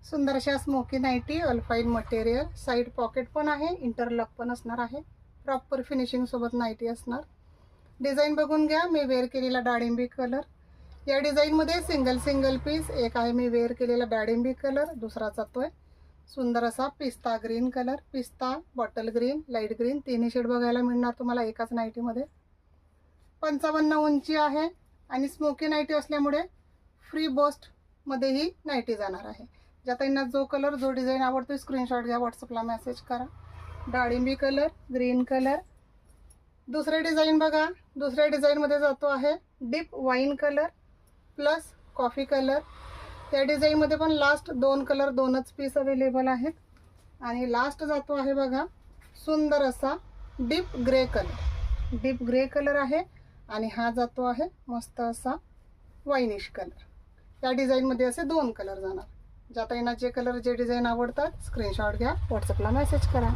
सुंदर अशा smoky nightie, alpine material, side pocket पण आहे, इंटरलॉक पण असणार आहे, प्रॉपर फिनिशिंग सोबत नाईटी असणार। डिझाईन बघून घ्या। मी वेअर केलेला डाळिंबी कलर, या डिझाईनमध्ये सिंगल पीस एक आहे। मी वेअर केलेला डाळिंबी कलर, दुसरा जातोय सुंदर असा पिस्ता ग्रीन कलर, पिस्ता, बॉटल ग्रीन, लाईट ग्रीन, तिन्ही शेड बघायला मिळणार तुम्हाला एकाच नाईटीमध्ये। 55 उंची आहे आणि स्मोकी नाईटी असल्यामुळे फ्री बस्ट मध्ये ही नाईटी जाणार आहे। ज्या ताईंना जो कलर जो डिझाईन आवडतो स्क्रीनशॉट घ्या, व्हॉट्सअपला मेसेज करा। डाळिंबी कलर, ग्रीन कलर, दुसरे डिझाईन बघा। दुसऱ्या डिझाईनमध्ये जातो आहे deep wine colour plus coffee colour. त्या डिझाईनमध्ये पण लास्ट दोन कलर, दोनच पीस अवेलेबल आहेत। आणि लास्ट जातो आहे बघा सुंदर असा deep grey colour, deep grey colour आहे आणि हा जातो आहे मस्त असा वाईनिश कलर। त्या डिझाईनमध्ये असे दोन कलर जाणार। ज्या ताईंना जे कलर जे डिझाईन आवडतात स्क्रीनशॉट घ्या, व्हॉट्सअपला मेसेज करा।